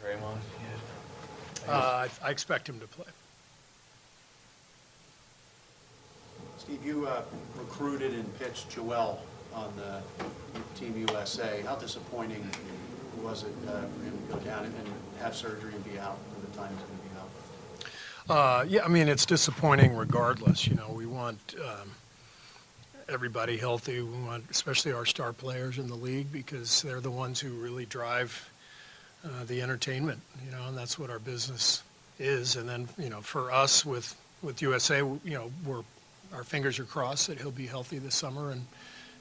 Draymond? I expect him to play. Steve, you recruited and pitched Joel on the Team USA. How disappointing was it for him to go down and have surgery and be out for the time he's going to be out? Yeah, I mean, it's disappointing regardless. You know, we want everybody healthy. We want especially our star players in the league because they're the ones who really drive the entertainment, you know, and that's what our business is. And then, you know, for us with USA, you know, our fingers are crossed that he'll be healthy this summer and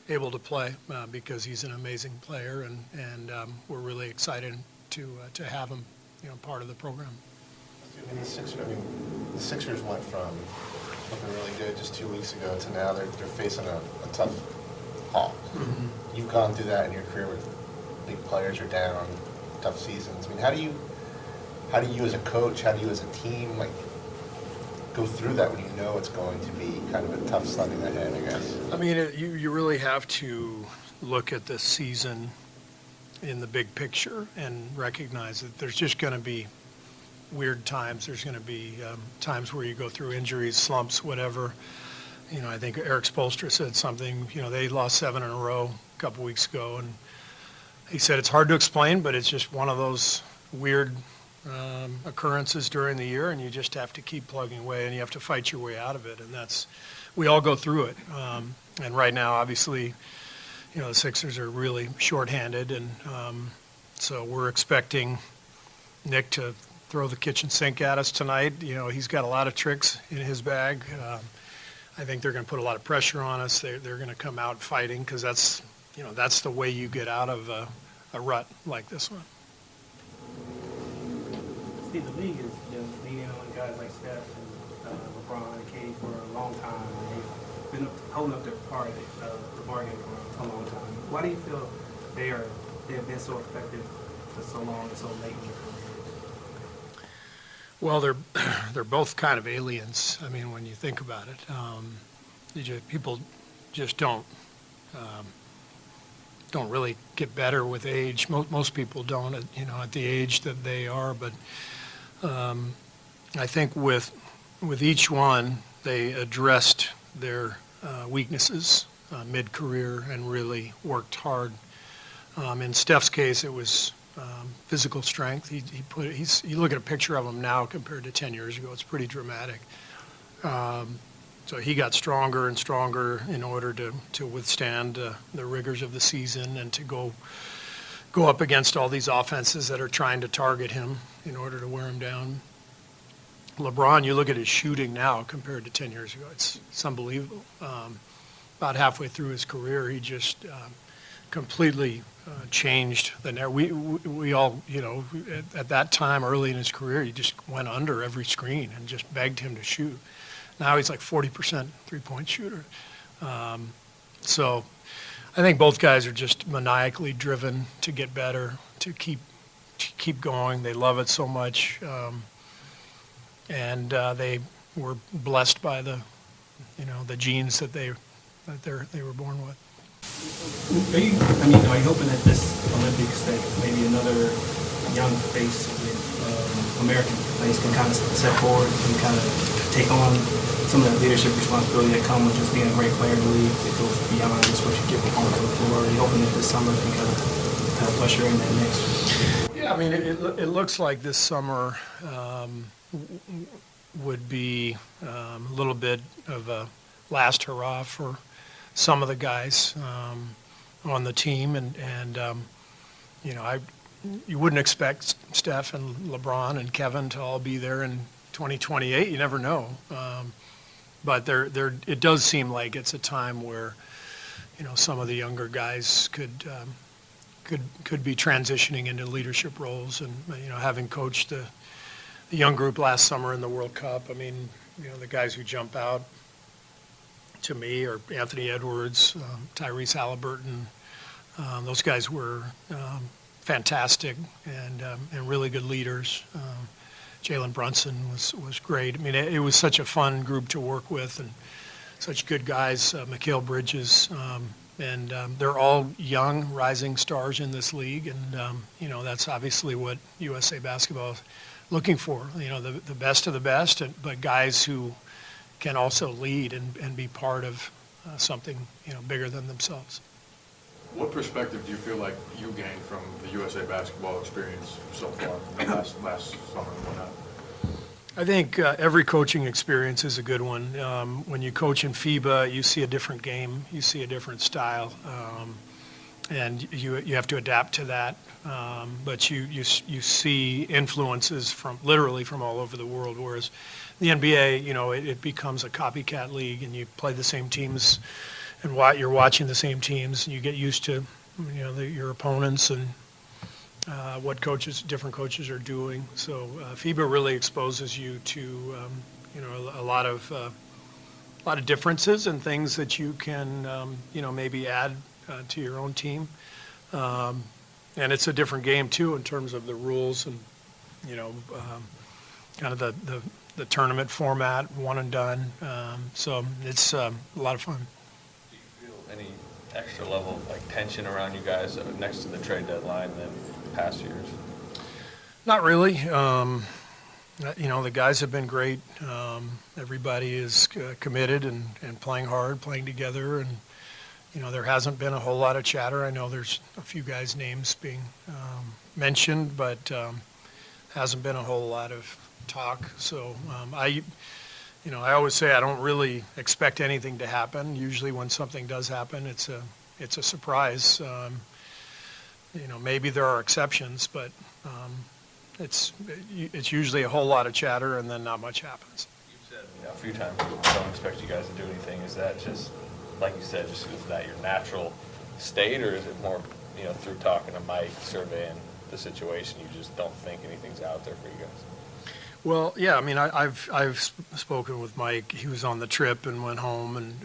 able to play because he's an amazing player, and we're really excited to have him, you know, part of the program. The Sixers went from looking really good just 2 weeks ago to now they're facing a tough haul. Mm-hmm. You've gone through that in your career with big players are down, tough seasons. I mean, how do you as a coach, how do you as a team, like, go through that when you know it's going to be kind of a tough sledding ahead, I guess? I mean, you really have to look at the season in the big picture and recognize that there's just going to be weird times. There's going to be times where you go through injuries, slumps, whatever. You know, I think Eric Spoelstra said something, you know, they lost 7 in a row a couple weeks ago, and he said it's hard to explain, but it's just one of those weird occurrences during the year, and you just have to keep plugging away, and you have to fight your way out of it, and we all go through it. And right now, obviously, you know, the Sixers are really shorthanded, and so we're expecting Nick to throw the kitchen sink at us tonight. You know, he's got a lot of tricks in his bag. I think they're going to put a lot of pressure on us. They're going to come out fighting because that's the way you get out of a rut like this one. Steve, the league has been leaning on guys like Steph and LeBron and KD for a long time, and they've been holding up their part of the bargain for a long time. Why do you feel they have been so effective for so long and so late in their careers? Well, they're both kind of aliens. I mean, when you think about it, people just don't really get better with age. Most people don't, at the age that they are. But I think with each one, they addressed their weaknesses mid-career and really worked hard. In Steph's case, it was physical strength. You look at a picture of him now compared to 10 years ago, it's pretty dramatic. So he got stronger and stronger in order to withstand the rigors of the season and to go up against all these offenses that are trying to target him in order to wear him down. LeBron, you look at his shooting now compared to 10 years ago, it's unbelievable. About halfway through his career, he just completely changed the net. We all, at that time early in his career, he just went under every screen and just begged him to shoot. Now he's like 40% three-point shooter. So I think both guys are just maniacally driven to get better, to keep going. They love it so much, and they were blessed by the genes that they were born with. Are you hoping that this Olympics that maybe another young face with American face can kind of step forward and kind of take on some of that leadership responsibility that comes with just being a great player in the league that goes beyond just what you get performing on the floor? Are you hoping that this summer can kind of usher in that next? Yeah, I mean, it looks like this summer would be a little bit of a last hurrah for some of the guys on the team, and you wouldn't expect Steph and LeBron and Kevin to all be there in 2028. You never know, but it does seem like it's a time where some of the younger guys could be transitioning into leadership roles, and having coached the young group last summer in the World Cup. I mean, the guys who jump out to me are Anthony Edwards, Tyrese Halliburton. Those guys were fantastic and really good leaders. Jalen Brunson was great. I mean, it was such a fun group to work with and such good guys. Mikal Bridges, And they're all young, rising stars in this league, and that's obviously what USA Basketball is looking for. The best of the best, but guys who can also lead and be part of something bigger than themselves. What perspective do you feel like you gained from the USA Basketball experience so far, the last summer and whatnot? I think every coaching experience is a good one. When you coach in FIBA, you see a different game, you see a different style, and you have to adapt to that. But you see influences literally from all over the world. Whereas the NBA, it becomes a copycat league, and you play the same teams, and you're watching the same teams, and you get used to your opponents and what different coaches are doing. So FIBA really exposes you to a lot of differences and things that you can maybe add to your own team. And it's a different game too in terms of the rules and kind of the tournament format, one and done. So it's a lot of fun. Do you feel any extra level of tension around you guys next to the trade deadline than past years? Not really. The guys have been great. Everybody is committed and playing hard, playing together, and there hasn't been a whole lot of chatter. I know there's a few guys' names being mentioned, but hasn't been a whole lot of talk. So I always say I don't really expect anything to happen. Usually when something does happen, it's a surprise. Maybe there are exceptions, but it's usually a whole lot of chatter and then not much happens. You've said a few times we don't expect you guys to do anything. Is that just, like you said, is that your natural state, or is it more, through talking to Mike, surveying the situation, you just don't think anything's out there for you guys? Well, yeah. I mean, I've spoken with Mike. He was on the trip and went home, and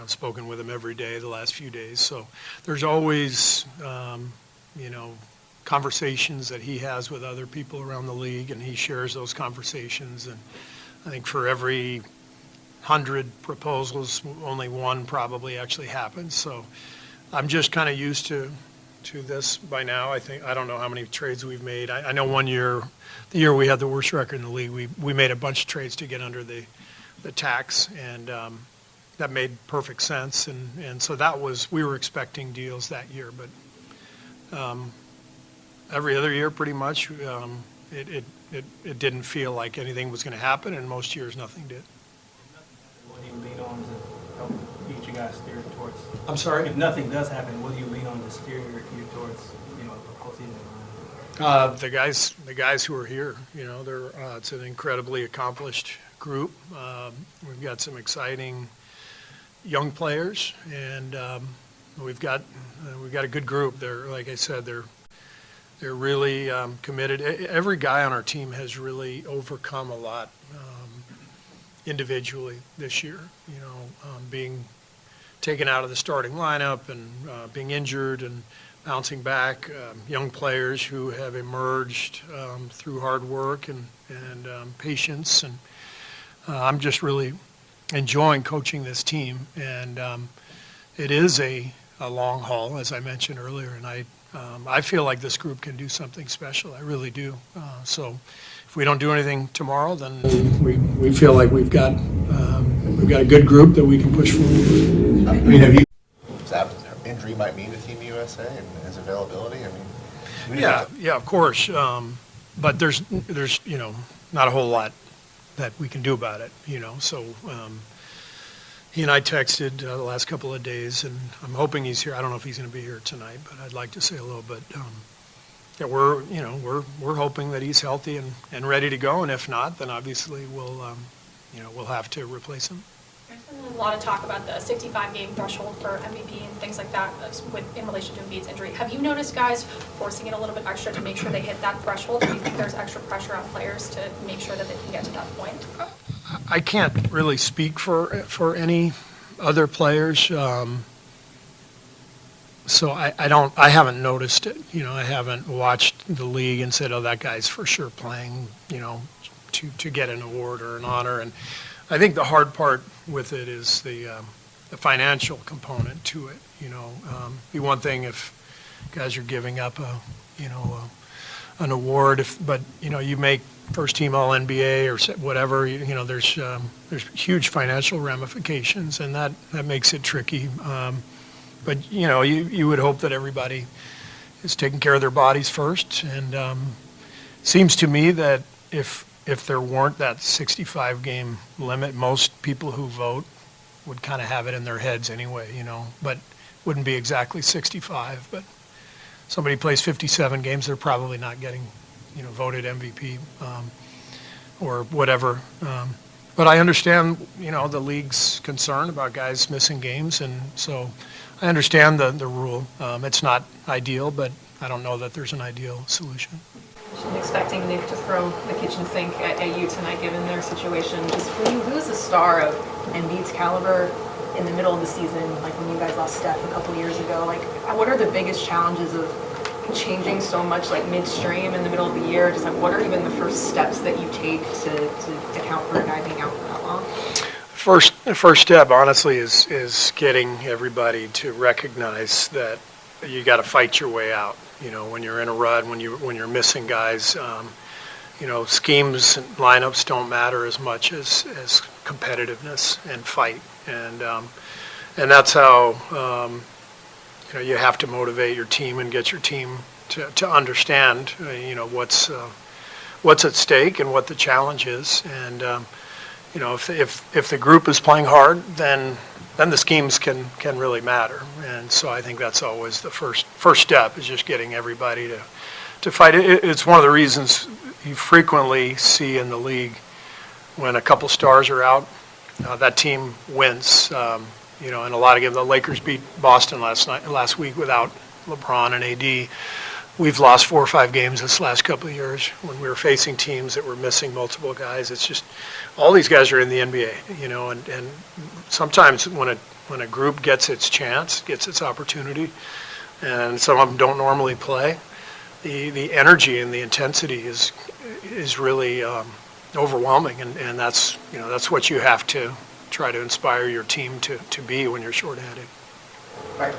I've spoken with him every day the last few days. So there's always, conversations that he has with other people around the league, and he shares those conversations. And I think for every 100 proposals, only one probably actually happens. So I'm just kind of used to this by now. I don't know how many trades we've made. I know one year, the year we had the worst record in the league, we made a bunch of trades to get under the tax, and that made perfect sense, and so we were expecting deals that year, but every other year pretty much it didn't feel like anything was going to happen, and most years nothing did. What do you lean on to help get you guys steer towards? I'm sorry? If nothing does happen, what do you lean on to steer you towards, a postseason? The guys who are here, it's an incredibly accomplished group. We've got some exciting young players, and we've got a good group. They're, like I said, they're really committed. Every guy on our team has really overcome a lot individually this year. Being taken out of the starting lineup and being injured and bouncing back. Young players who have emerged through hard work and patience, and I'm just really enjoying coaching this team, and it is a long haul, as I mentioned earlier, and I feel like this group can do something special. I really do. So if we don't do anything tomorrow, then we feel like we've got a good group that we can push forward. I mean, have you? That injury might mean to Team USA and his availability. Yeah, of course. But there's not a whole lot that we can do about it. So he and I texted the last couple of days, and I'm hoping he's here. I don't know if he's going to be here tonight, but I'd like to say hello. But yeah, we're hoping that he's healthy and ready to go, and if not, then obviously we'll have to replace him. There's been a lot of talk about the 65-game threshold for MVP and things like that in relation to Embiid's injury. Have you noticed guys forcing it a little bit extra to make sure they hit that threshold? Do you think there's extra pressure on players to make sure that they can get to that point? I can't really speak for any other players, so I haven't noticed it. I haven't watched the league and said, oh, that guy's for sure playing, to get an award or an honor. And I think the hard part with it is the the financial component to it, Be one thing if guys are giving up an award, but, you make first team all NBA or whatever, there's huge financial ramifications, and that makes it tricky. But, you would hope that everybody is taking care of their bodies first, and seems to me that if there weren't that 65-game limit, most people who vote would kind of have it in their heads anyway, but wouldn't be exactly 65. But somebody plays 57 games, they're probably not getting, voted MVP or whatever. But I understand, the league's concern about guys missing games, and so I understand the rule. It's not ideal, but I don't know that there's an ideal solution. I'm expecting Nick to throw the kitchen sink at you tonight, given their situation. Just for you, who is the star of Embiid's caliber in the middle of the season, like when you guys lost Steph a couple years ago? Like, what are the biggest challenges of changing so much, like midstream in the middle of the year? Just like, what are even the first steps that you take to account for a guy being out for that long? The first step, honestly, is getting everybody to recognize that you got to fight your way out. When you're in a rut, when you're missing guys, schemes and lineups don't matter as much as competitiveness and fight, and that's how you have to motivate your team and get your team to understand what's at stake and what the challenge is, and if the group is playing hard, then the schemes can really matter. And so I think that's always the first step, is just getting everybody to fight. It's one of the reasons you frequently see in the league when a couple stars are out, that team wins. In a lot of games, the Lakers beat Boston last week without LeBron and AD. We've lost 4 or 5 games this last couple of years when we were facing teams that were missing multiple guys. It's just, all these guys are in the NBA, and sometimes when a group gets its chance, gets its opportunity, and some of them don't normally play, the energy and the intensity is really overwhelming, and that's what you have to try to inspire your team to be when you're shorthanded. Right.